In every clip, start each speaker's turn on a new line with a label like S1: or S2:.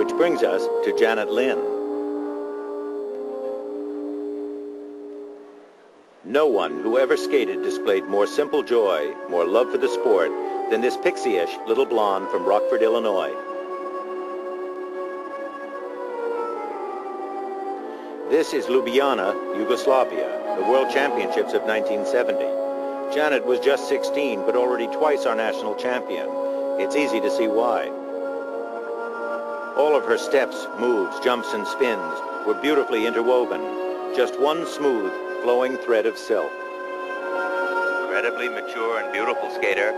S1: which brings us to Janet Lynn. No one who ever skated displayed more simple joy, more love for the sport, than this pixie-ish little blonde from Rockford, Illinois. This is Ljubljana, Yugoslavia, the World Championships of 1970. Janet was just 16, but already twice our national champion. It's easy to see why. All of her steps, moves, jumps, and spins were beautifully interwoven. Just one smooth, flowing thread of silk. Incredibly mature and beautiful skater.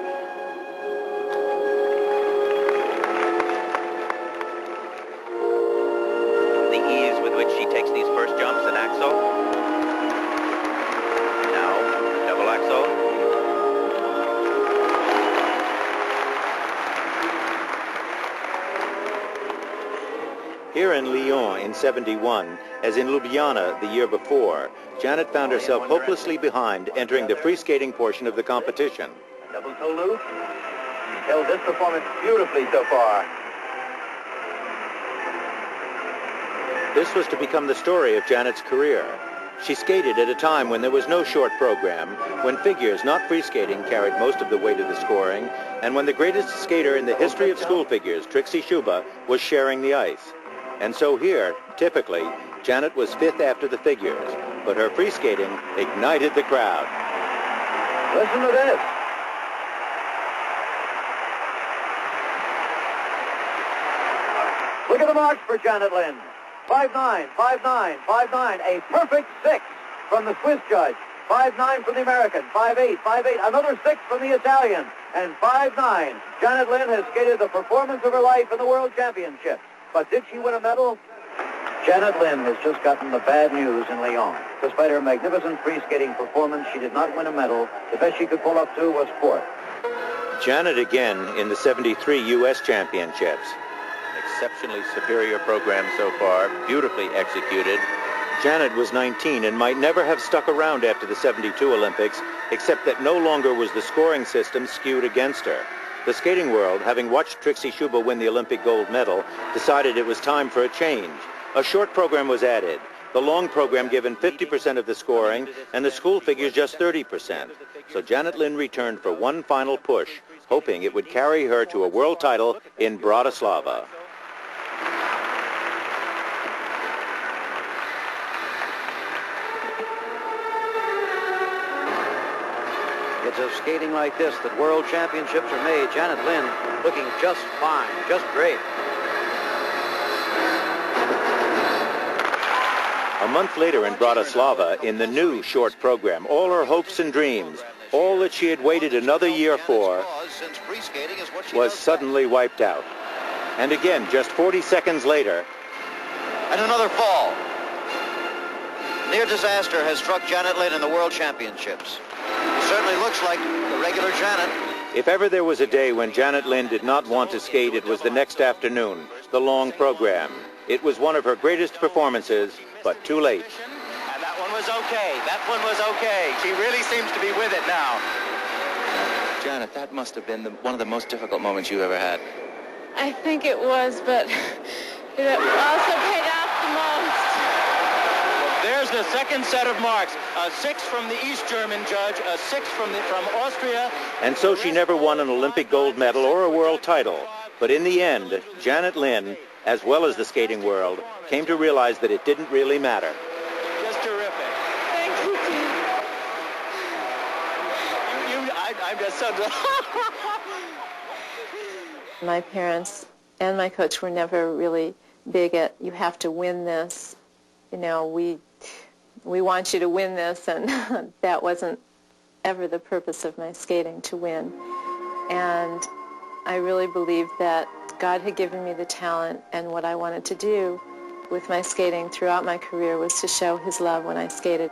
S1: The ease with which she takes these first jumps in axel. Now, double axel. Here in Lyon in '71, as in Ljubljana the year before, Janet found herself hopelessly behind entering the free skating portion of the competition.
S2: Double toe loop. She's held this performance beautifully so far.
S1: This was to become the story of Janet's career. She skated at a time when there was no short program, when figures, not free skating, carried most of the weight of the scoring, and when the greatest skater in the history of school figures, Trixie Schuba, was sharing the ice. And so here, typically, Janet was fifth after the figures, but her free skating ignited the crowd.
S2: Listen to this. Look at the marks for Janet Lynn. 5'9", 5'9", 5'9", a perfect 6 from the Swiss judge. 5'9" from the American, 5'8", 5'8", another 6 from the Italian, and 5'9". Janet Lynn has skated the performance of her life in the World Championships. But did she win a medal? Janet Lynn has just gotten the bad news in Lyon. Despite her magnificent free skating performance, she did not win a medal. The best she could pull up to was fourth.
S1: Janet again in the '73 U.S. Championships. An exceptionally superior program so far, beautifully executed. Janet was 19 and might never have stuck around after the '72 Olympics, except that no longer was the scoring system skewed against her. The skating world, having watched Trixie Schuba win the Olympic gold medal, decided it was time for a change. A short program was added, the long program given 50% of the scoring, and the school figures just 30%. So Janet Lynn returned for one final push, hoping it would carry her to a world title in Bratislava.
S2: It's of skating like this that world championships are made. Janet Lynn looking just fine, just great.
S1: A month later in Bratislava, in the new short program, all her hopes and dreams, all that she had waited another year for, was suddenly wiped out. And again, just 40 seconds later,
S2: and another fall. Near disaster has struck Janet Lynn in the World Championships. Certainly looks like the regular Janet.
S1: If ever there was a day when Janet Lynn did not want to skate, it was the next afternoon, the long program. It was one of her greatest performances, but too late.
S3: And that one was okay. That one was okay. She really seems to be with it now.
S4: Janet, that must have been one of the most difficult moments you've ever had.
S5: I think it was, but it also paid off the most.
S3: There's the second set of marks. A 6 from the East German judge, a 6 from Austria.
S1: And so she never won an Olympic gold medal or a world title. But in the end, Janet Lynn, as well as the skating world, came to realize that it didn't really matter.
S3: Just terrific.
S5: Thank you, Jim.
S3: I'm just so...
S5: My parents and my coach were never really big at, you have to win this. You know, we want you to win this, and that wasn't ever the purpose of my skating, to win. And I really believed that God had given me the talent, and what I wanted to do with my skating throughout my career was to show His love when I skated.